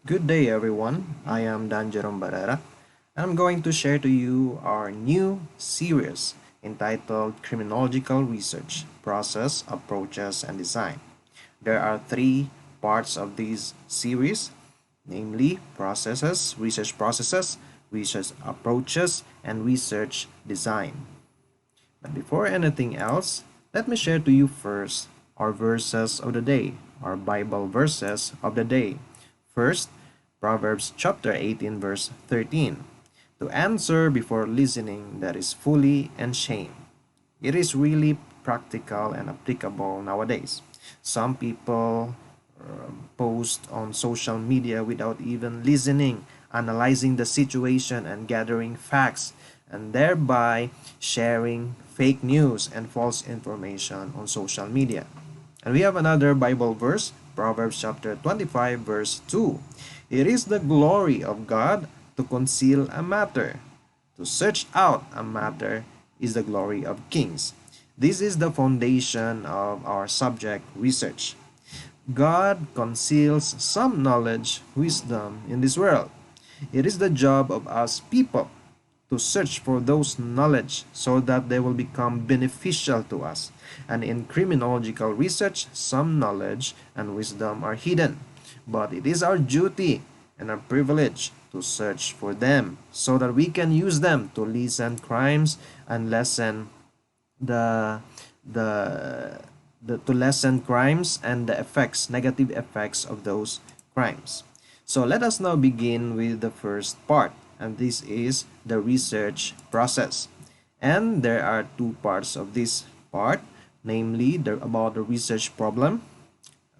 Good day, everyone. I am Dan Jerome Barrera, and I'm going to share to you our new series entitled Criminological Research Process, Approaches, and Design. There are three parts of this series, namely research approaches, and research design. But before anything else, let me share to you first our verses of the day, our Bible verses of the day. First, Proverbs chapter 18 verse 13. To answer before listening, that is folly and shame. It is really practical and applicable nowadays. Some people post on social media without even listening, analyzing the situation and gathering facts, and thereby sharing fake news and false information on social media. And we have another Bible verse, Proverbs chapter 25 verse 2. It is the glory of God to conceal a matter. To search out a matter is the glory of kings. This is the foundation of our subject research. God conceals some knowledge, wisdom in this world. It is the job of us people to search for those knowledge so that they will become beneficial to us. And in criminological research, some knowledge and wisdom are hidden. But it is our duty and our privilege to search for them so that we can use them to lessen crimes and lessen the the to lessen crimes and the negative effects of those crimes. So let us now begin with the first part, and this is the research process. And there are two parts of this part, namely about the research problem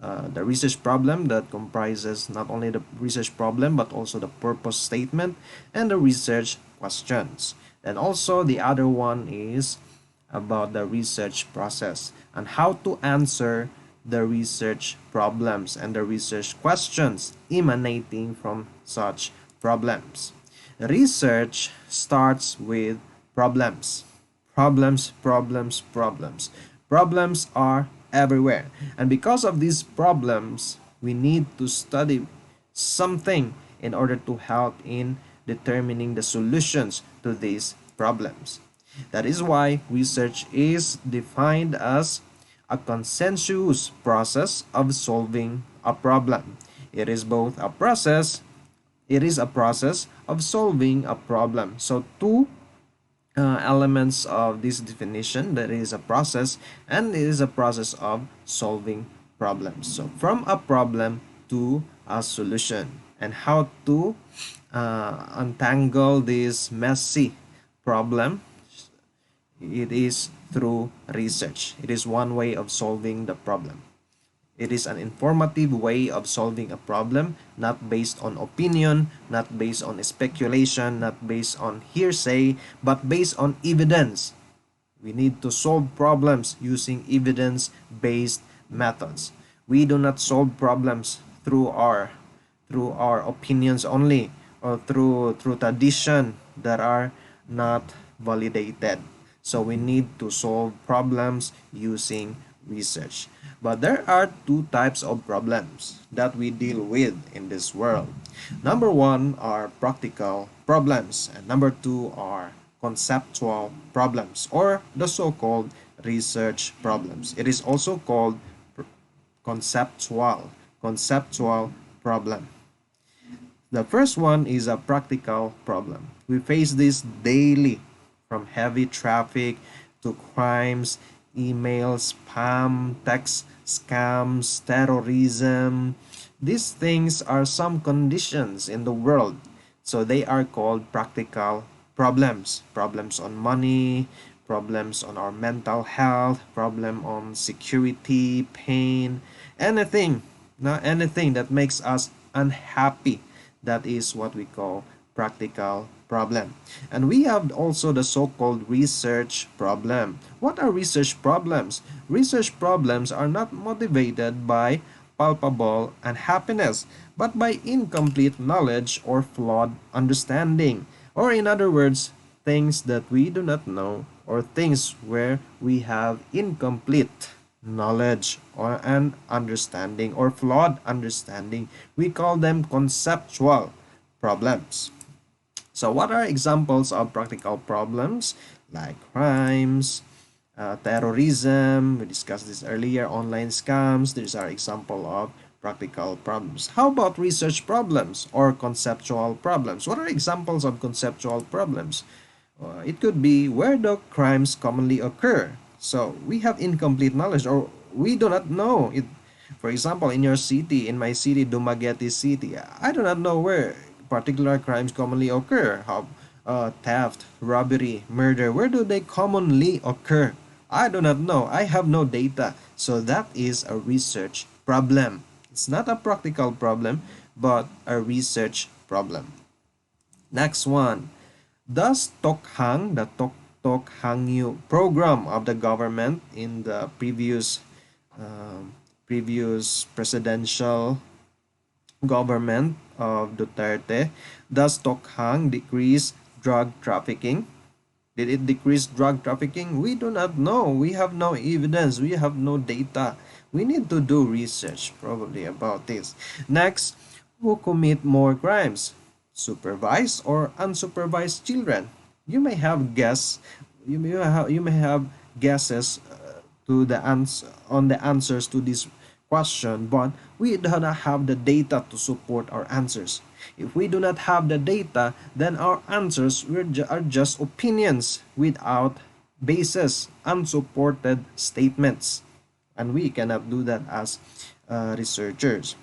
that comprises not only the research problem but also the purpose statement and the research questions. And also the other one is about the research process and how to answer the research problems and the research questions emanating from such problems. Research starts with problems. Problems. Problems are everywhere. And because of these problems, we need to study something in order to help in determining the solutions to these problems. That is why research is defined as a consensus process of solving a problem. It is both a process, it is a process of solving a problem. So two elements of this definition, that is a process and it is a process of solving problems. So from a problem to a solution, and how to untangle this messy problem, it is through research. It is one way of solving the problem. It is an informative way of solving a problem, not based on opinion, not based on speculation, not based on hearsay, but based on evidence. We need to solve problems using evidence-based methods. We do not solve problems through our opinions only, or through tradition that are not validated. So we need to solve problems using research. But there are two types of problems that we deal with in this world. Number one are practical problems, and number two are conceptual problems, or the so-called research problems. It is also called conceptual problem. The first one is a practical problem. We face this daily, from heavy traffic to crimes, emails, spam, text scams, terrorism. These things are some conditions in the world. So they are called practical problems. Problems on money, problems on our mental health, problem on security, pain, anything, not anything that makes us unhappy. That is what we call practical problem. And we have also the so-called research problem. What are research problems? Research problems are not motivated by palpable unhappiness, but by incomplete knowledge or flawed understanding. Or in other words, things that we do not know, or things where we have incomplete knowledge or an understanding or flawed understanding. We call them conceptual problems. So what are examples of practical problems like crimes, terrorism? We discussed this earlier, online scams. These are example of practical problems. How about research problems or conceptual problems? What are examples of conceptual problems? It could be where do crimes commonly occur. So we have incomplete knowledge or we do not know it. For example, in your city, in my city, Dumaguete City, I do not know where particular crimes commonly occur. How theft, robbery, murder, where do they commonly occur? I do not know. I have no data. So that is a research problem. It's not a practical problem, but a research problem. Next one. Does Tokhang, the Tokhangyu program of the government in the previous presidential government of Duterte, does Tokhang decrease drug trafficking? Did it decrease drug trafficking? We do not know. We have no evidence. We have no data. We need to do research probably about this. Next, who commit more crimes? Supervised or unsupervised children? You may have guess. You may have guesses to the on the answers to this question, but we do not have the data to support our answers. If we do not have the data, then our answers are just opinions without basis, unsupported statements. And we cannot do that as researchers.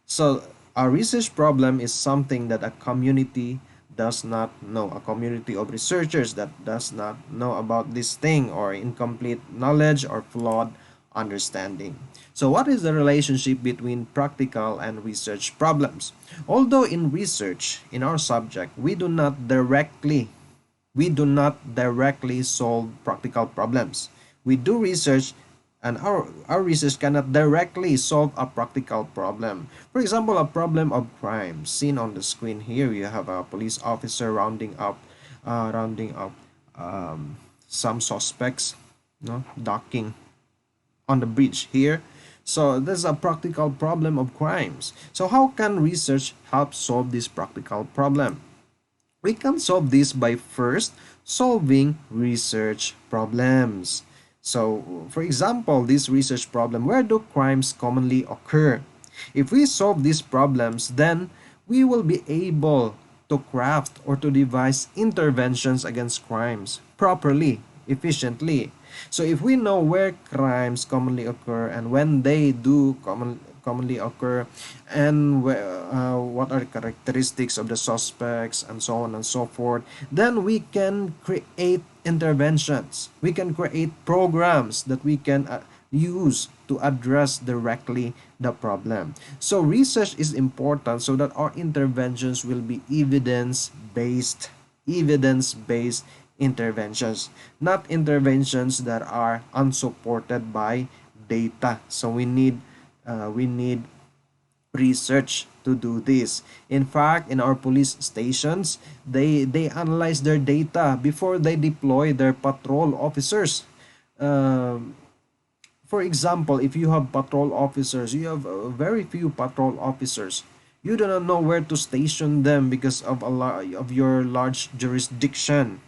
So a research problem is something that a community does not know, a community of researchers that does not know about this thing, or incomplete knowledge or flawed understanding. So what is the relationship between practical and research problems? Although in research, in our subject, we do not directly solve practical problems. We do research, and our research cannot directly solve a practical problem. For example, a problem of crime. Seen on the screen here, you have a police officer rounding up some suspects, no, docking on the bridge here. So there's a practical problem of crimes. So how can research help solve this practical problem? We can solve this by first solving research problems. So, for example, this research problem, where do crimes commonly occur? If we solve these problems, then we will be able to craft or to devise interventions against crimes properly, efficiently. So if we know where crimes commonly occur and when they do commonly occur, and what are the characteristics of the suspects and so on and so forth, then we can create interventions. We can create programs that we can use to address directly the problem. So research is important so that our interventions will be evidence-based interventions, not interventions that are unsupported by data. So we need research to do this. In fact, in our police stations, they analyze their data before they deploy their patrol officers. Um, for example, if you have patrol officers, you have very few patrol officers. You do not know where to station them because of of your large jurisdiction.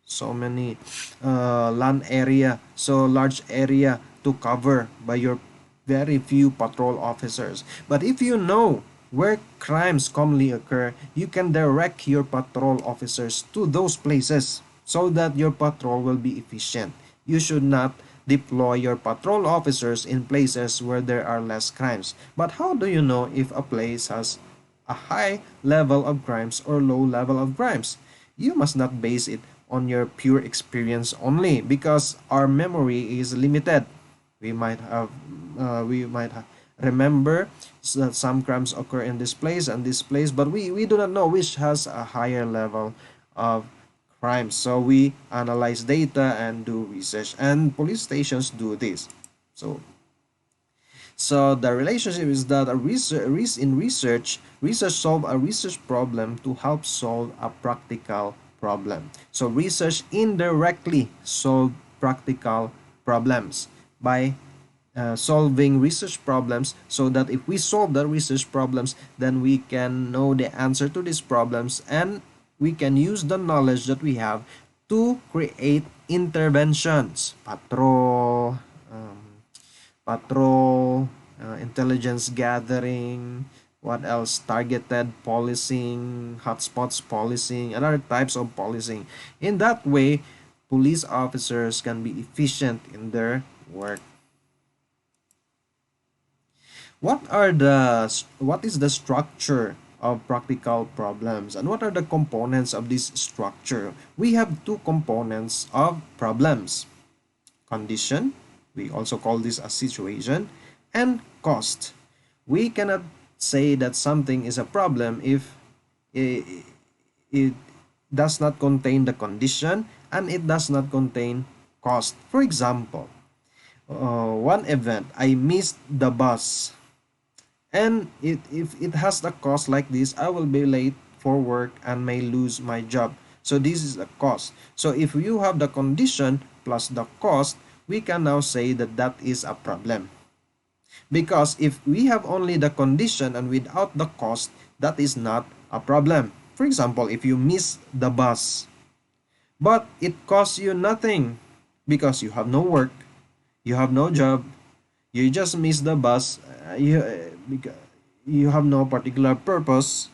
So many land area, so large area to cover by your very few patrol officers. But if you know where crimes commonly occur, you can direct your patrol officers to those places so that your patrol will be efficient. You should not deploy your patrol officers in places where there are less crimes. But how do you know if a place has a high level of crimes or low level of crimes? You must not base it on your pure experience only, because our memory is limited. We might have remember that some crimes occur in this place and this place, but we do not know which has a higher level of crimes. So we analyze data and do research, and police stations do this. So the relationship is that research solve a research problem to help solve a practical problem. So research indirectly solve practical problems. by solving research problems, so that if we solve the research problems, then we can know the answer to these problems, and we can use the knowledge that we have to create interventions, patrol, intelligence gathering, what else, targeted policing, hotspots policing, and other types of policing. In that way, police officers can be efficient in their work. What is the structure of practical problems, and what are the components of this structure? We have two components of problems: condition, we also call this a situation, and cost. We cannot say that something is a problem if it does not contain the condition and it does not contain cost. For example, one event, I missed the bus, and if it has the cost like this, I will be late for work and may lose my job. So this is the cost. So if you have the condition plus the cost, we can now say that that is a problem. Because if we have only the condition and without the cost, that is not a problem. For example, if you miss the bus, but it costs you nothing because you have no work, you have no job, you just miss the bus, you have no particular purpose,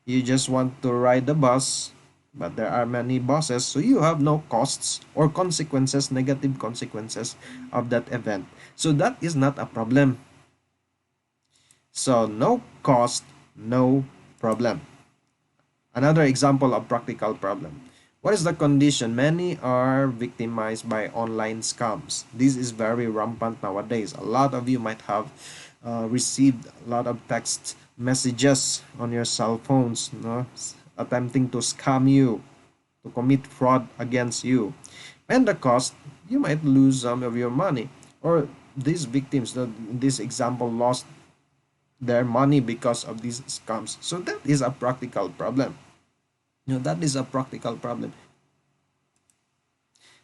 you just want to ride the bus, but there are many buses, so you have no costs or consequences, negative consequences of that event. So that is not a problem. So no cost, no problem. Another example of practical problem. What is the condition? Many are victimized by online scams. This is very rampant nowadays. A lot of you might have received a lot of text messages on your cell phones, no? Attempting to scam you, to commit fraud against you. And the cost, you might lose some of your money. Or these victims, in this example, lost their money because of these scams. So that is a practical problem. That is a practical problem.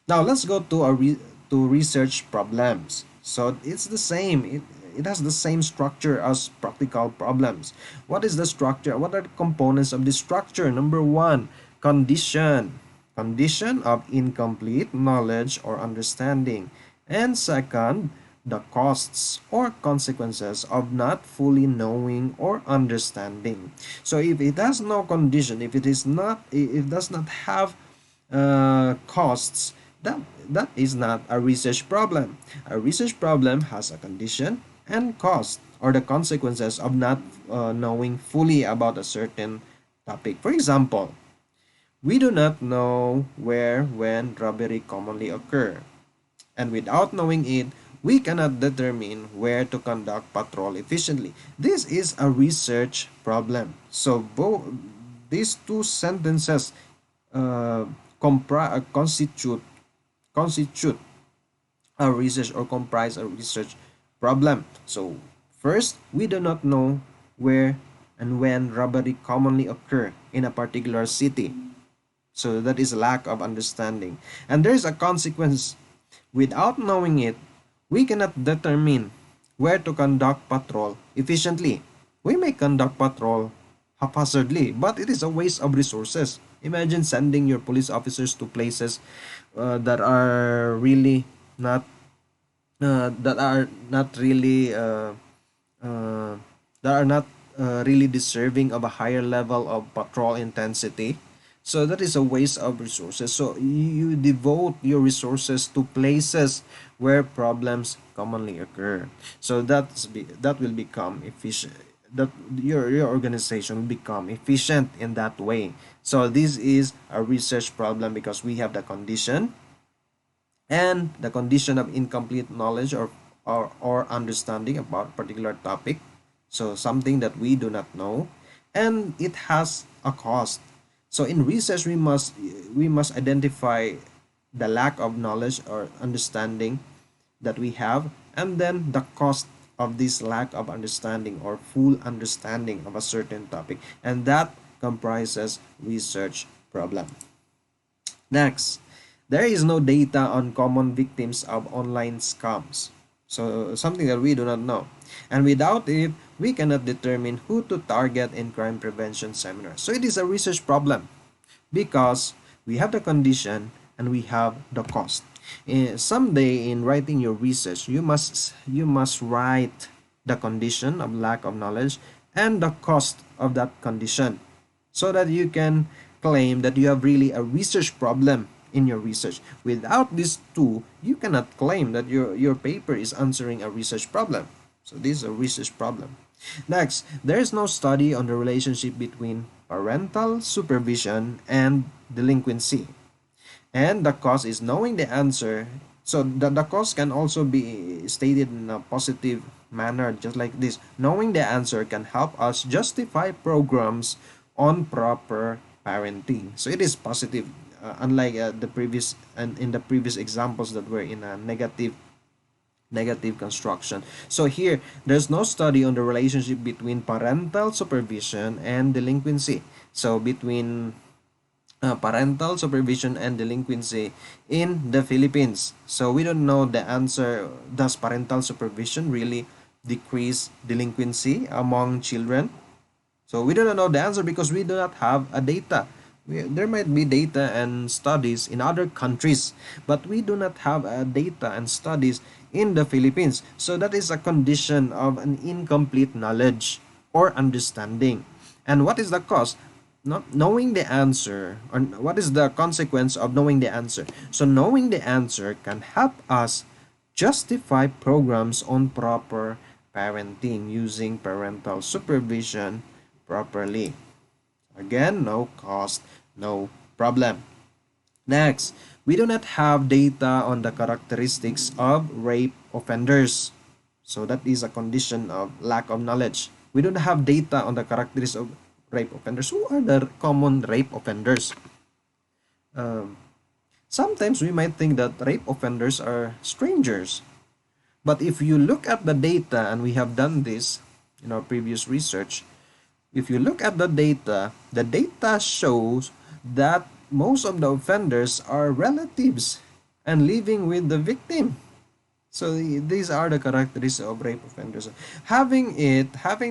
Now let's go to to research problems. So it's the same. It has the same structure as practical problems. What is the structure? What are the components of the structure? Number one, condition. Condition of incomplete knowledge or understanding. And second, the costs or consequences of not fully knowing or understanding. So if it has no condition, if it does not have costs, that is not a research problem. A research problem has a condition and cost, or the consequences of not knowing fully about a certain topic. For example, we do not know where, when robbery commonly occur, and without knowing it, we cannot determine where to conduct patrol efficiently. This is a research problem. So these two sentences uh, constitute a research or comprise a research problem. So first, we do not know where and when robbery commonly occur in a particular city. So that is lack of understanding. And there is a consequence. Without knowing it, we cannot determine where to conduct patrol efficiently. We may conduct patrol haphazardly, but it is a waste of resources. Imagine sending your police officers to places that are really not that are not really uh, that are not really deserving of a higher level of patrol intensity. So that is a waste of resources. So you devote your resources to places where problems commonly occur. So that will become efficient. That your organization will become efficient in that way. So this is a research problem because we have the condition and the condition of incomplete knowledge or understanding about a particular topic, so something that we do not know, and it has a cost. So in research, we must identify the lack of knowledge or understanding that we have, and then the cost of this lack of understanding or full understanding of a certain topic, and that comprises research problem. Next, there is no data on common victims of online scams. So something that we do not know. And without it, we cannot determine who to target in crime prevention seminars. So it is a research problem because we have the condition and we have the cost. Someday in writing your research, you must write the condition of lack of knowledge and the cost of that condition so that you can claim that you have really a research problem in your research. Without these two, you cannot claim that your paper is answering a research problem. So this is a research problem. Next, there is no study on the relationship between parental supervision and delinquency. And the cause is knowing the answer. So the cause can also be stated in a positive manner, just like this. Knowing the answer can help us justify programs on proper parenting. So it is positive, unlike the previous and in the previous examples that were in a negative construction. So here, there's no study on the relationship between parental supervision and delinquency. So between parental supervision and delinquency in the Philippines. So we don't know the answer. Does parental supervision really decrease delinquency among children? So we do not know the answer because we do not have a data. There might be data and studies in other countries, but we do not have a data and studies in the Philippines. So that is a condition of an incomplete knowledge or understanding. And what is the cause? Not knowing the answer, or what is the consequence of knowing the answer? So knowing the answer can help us justify programs on proper parenting using parental supervision properly. Again, no cost, no problem. Next, we do not have data on the characteristics of rape offenders. So that is a condition of lack of knowledge. We don't have data on the characteristics of rape offenders. Who are the common rape offenders? Um, Sometimes we might think that rape offenders are strangers. But if you look at the data, and we have done this in our previous research, if you look at the data shows that most of the offenders are relatives and living with the victim. So these are the characteristics of rape offenders. Having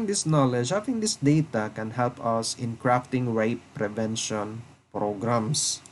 this knowledge, having this data can help us in crafting rape prevention programs.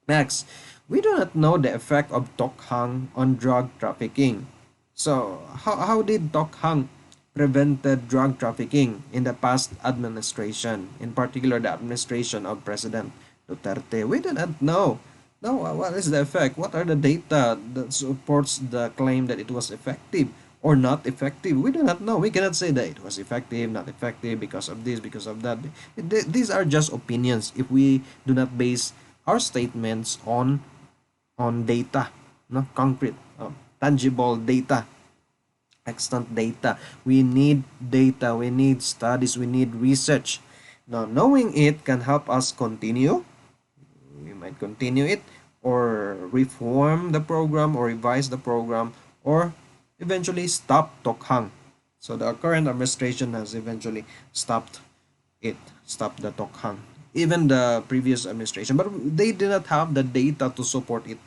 Next, we do not know the effect of Tokhang on drug trafficking. So, how did Tokhang prevented drug trafficking in the past administration, in particular the administration of President Duterte? We do not know. No, what is the effect? What are the data that supports the claim that it was effective or not effective? We do not know. We cannot say that it was effective, not effective because of this, because of that. These are just opinions if we do not base our statements on data, no concrete, tangible data, extant data. We need data, we need studies, we need research. Now, knowing it can help us continue. We might continue it or reform the program or revise the program or eventually stop Tokhang. So the current administration has eventually stopped the Tokhang. Even the previous administration, but they did not have the data to support it.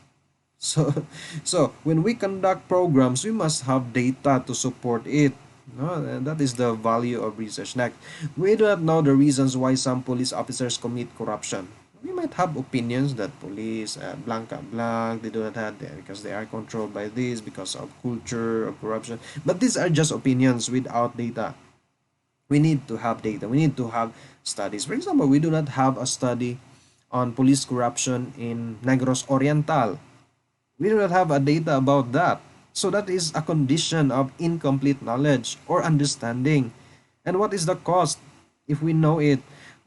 So, so when we conduct programs, we must have data to support it. No, and that is the value of research. Next, we do not know the reasons why some police officers commit corruption. We might have opinions that police, blanca blank, they do not have that because they are controlled by this, because of culture of corruption. But these are just opinions without data. We need to have data. We need to have studies. For example, we do not have a study on police corruption in Negros Oriental. We do not have a data about that. So that is a condition of incomplete knowledge or understanding. And what is the cost if we know it?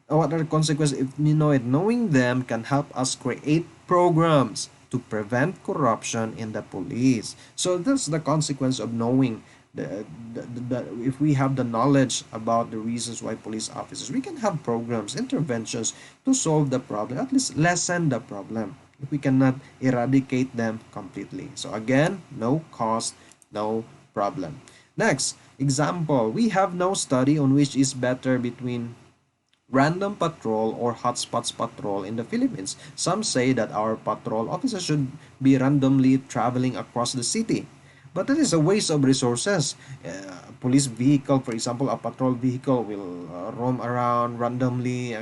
What are the consequences if we know it? Knowing them can help us create programs to prevent corruption in the police. So that's the consequence of knowing if we have the knowledge about the reasons why police officers, we can have programs, interventions to solve the problem, at least lessen the problem if we cannot eradicate them completely. So again, no cost, no problem. Next example, we have no study on which is better between random patrol or hotspots patrol in the Philippines. Some say that our patrol officers should be randomly traveling across the city. But that is a waste of resources. Police vehicle, for example, a patrol vehicle will roam around randomly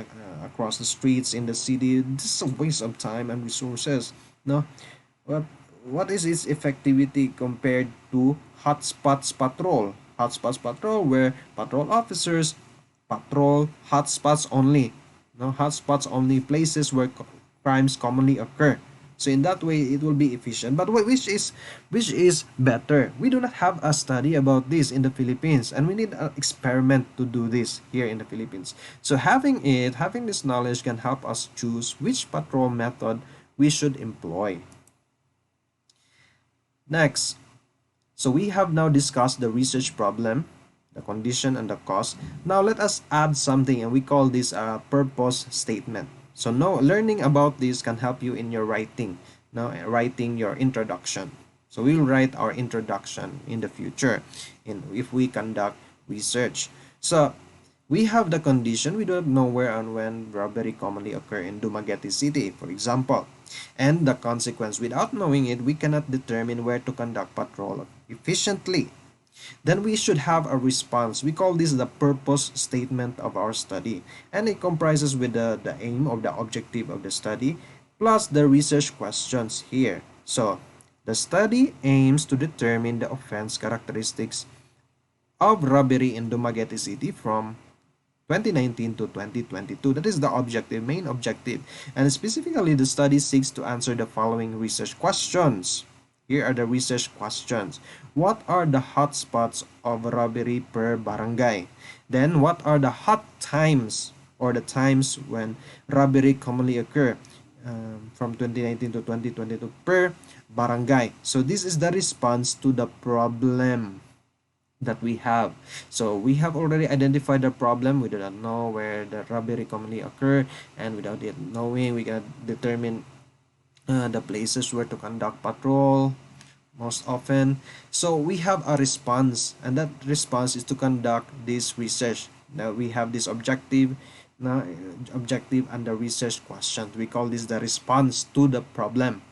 across the streets in the city. This is a waste of time and resources. No, what what is its effectivity compared to hotspots patrol? Hotspots patrol, where patrol officers patrol hotspots only. No, hotspots only places where crimes commonly occur. So in that way, it will be efficient. But which is better? We do not have a study about this in the Philippines, and we need an experiment to do this here in the Philippines. So having this knowledge can help us choose which patrol method we should employ. Next, so we have now discussed the research problem, the condition, and the cause. Now let us add something, and we call this a purpose statement. So no, learning about this can help you in your writing, now writing your introduction. So we will write our introduction in the future, if we conduct research. So we have the condition. We don't know where and when robbery commonly occur in Dumaguete City, for example. And the consequence. Without knowing it, we cannot determine where to conduct patrol efficiently. Then we should have a response. We call this the purpose statement of our study. And it comprises with the aim or the objective of the study plus the research questions here. So the study aims to determine the offense characteristics of robbery in Dumaguete City from 2019 to 2022. That is the objective, main objective. And specifically, the study seeks to answer the following research questions. Here are the research questions. What are the hotspots of robbery per barangay? Then, what are the hot times or the times when robbery commonly occur from 2019 to 2022 per barangay? So, this is the response to the problem that we have. So we have already identified the problem. We do not know where the robbery commonly occur, and without it knowing, we can determine the places where to conduct patrol most often. So we have a response, and that response is to conduct this research. Now we have this objective, now objective and the research question. We call this the response to the problem.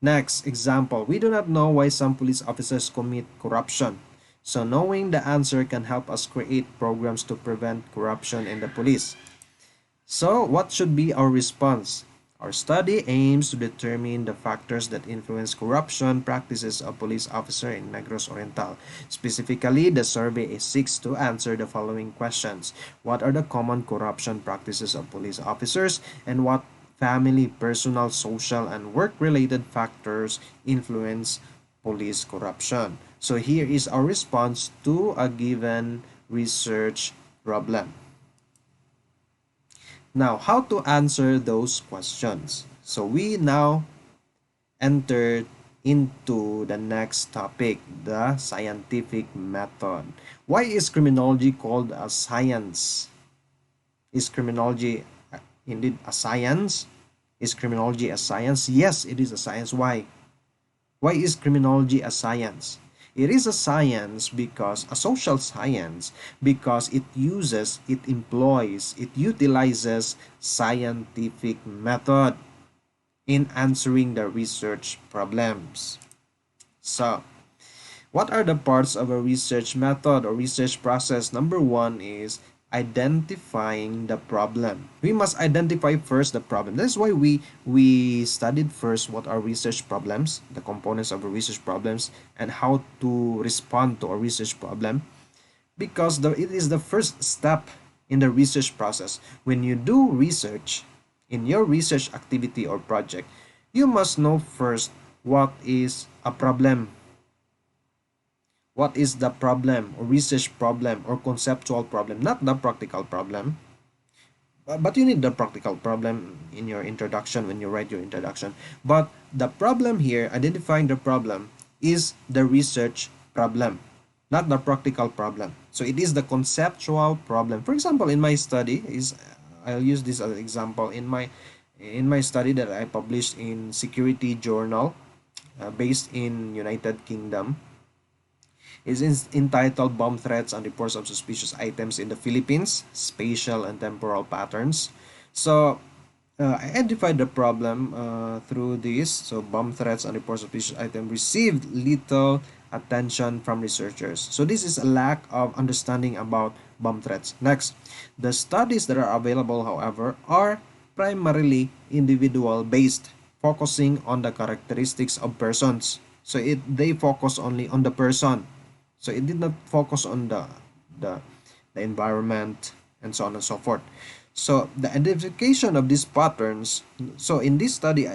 Next example, we do not know why some police officers commit corruption. So knowing the answer can help us create programs to prevent corruption in the police. So what should be our response? Our study aims to determine the factors that influence corruption practices of police officer in Negros Oriental. Specifically, the survey seeks to answer the following questions. What are the common corruption practices of police officers, and what family, personal, social, and work-related factors influence police corruption? So here is our response to a given research problem. Now, how to answer those questions? So we now enter into the next topic, the scientific method. Why is criminology called a science? Is criminology indeed a science? Is criminology a science? Yes, it is a science. Why? Why is criminology a science? It is a science because a social science because it employs, it utilizes scientific method in answering the research problems. So, what are the parts of a research method or research process? Number one is identifying the problem. We must identify first the problem. That's why we studied first what are research problems, the components of a research problems, and how to respond to a research problem, because it is the first step in the research process. When you do research in your research activity or project, you must know first what is a problem. What is the problem or research problem or conceptual problem, not the practical problem. But you need the practical problem in your introduction when you write your introduction. But the problem here, identifying the problem, is the research problem, not the practical problem. So it is the conceptual problem. For example, in my study I'll use this as an example. In my study that I published in Security Journal, based in United Kingdom, is entitled Bomb Threats and Reports of Suspicious Items in the Philippines, Spatial and Temporal Patterns. So identified the problem through this. So bomb threats and reports of suspicious items received little attention from researchers. So this is a lack of understanding about bomb threats. Next, the studies that are available, however, are primarily individual based, focusing on the characteristics of persons. So they focus only on the person. So it did not focus on the, the environment and so on and so forth. So the identification of these patterns. So in this study,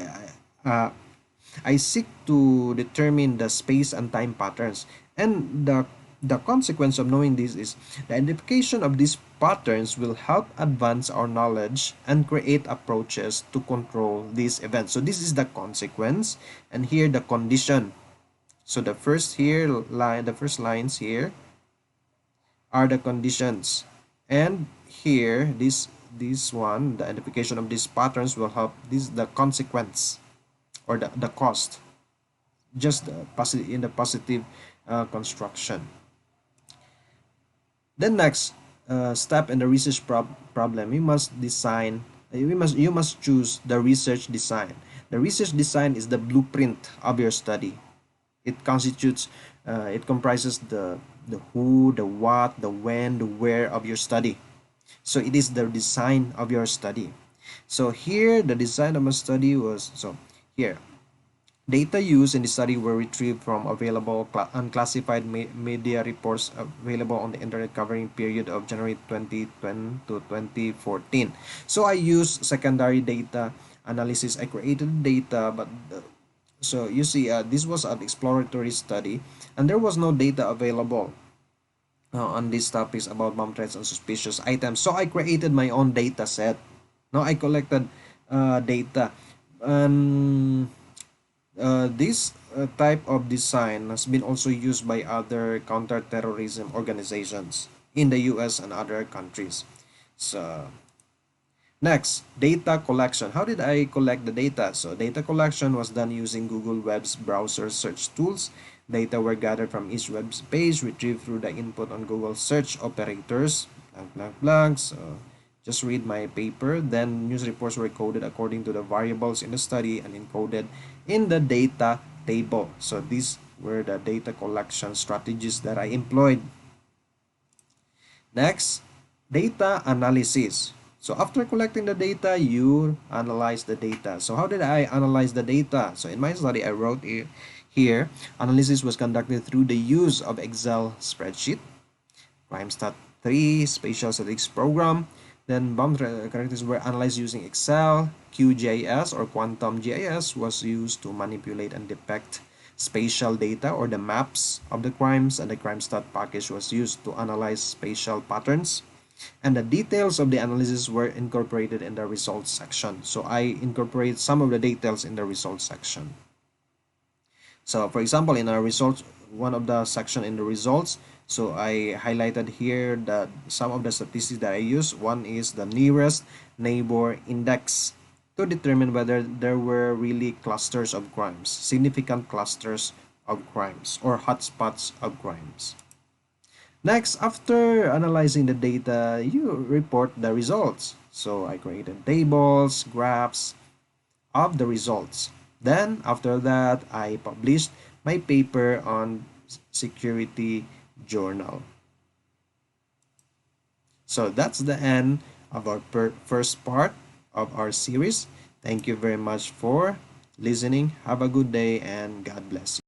I seek to determine the space and time patterns, and the consequence of knowing this is the identification of these patterns will help advance our knowledge and create approaches to control these events. So this is the consequence, and here the condition. So the first lines here are the conditions, and here this one, the identification of these patterns will help this the consequence or the cost, just the positive in the positive construction. Then next step in the research problem, we must design you must choose the research design. The research design is the blueprint of your study. It comprises the who, the what, the when, the where of your study. So it is the design of your study. So here the design of my study was, so here data used in the study were retrieved from available unclassified media reports available on the internet covering period of January 2010 to 2014. So I used secondary data analysis. I created data, but so you see, this was an exploratory study, and there was no data available on these topics about bomb threats and suspicious items. So I created my own data set. Now I collected data. This type of design has been also used by other counterterrorism organizations in the US and other countries. So next, data collection. How did I collect the data? So data collection was done using Google Web's browser search tools. Data were gathered from each web page, retrieved through the input on Google search operators, blank, blank, blank. So just read my paper. Then news reports were coded according to the variables in the study and encoded in the data table. So these were the data collection strategies that I employed. Next, data analysis. So after collecting the data, you analyze the data. So how did I analyze the data? So in my study, I wrote here, analysis was conducted through the use of Excel spreadsheet, CrimesStat3 spatial statistics program. Then bomb characters were analyzed using Excel. QGIS or Quantum GIS was used to manipulate and depict spatial data or the maps of the crimes, and the CrimesStat package was used to analyze spatial patterns. And the details of the analysis were incorporated in the results section. So I incorporate some of the details in the results section. So for example, in our results, one of the section in the results, so I highlighted here that some of the statistics that I use. One is the nearest neighbor index to determine whether there were really clusters of crimes, significant clusters of crimes or hotspots of crimes. Next, after analyzing the data, you report the results. So I created tables, graphs of the results. Then after that, I published my paper on security journal. So that's the end of our first part of our series. Thank you very much for listening. Have a good day and God bless you.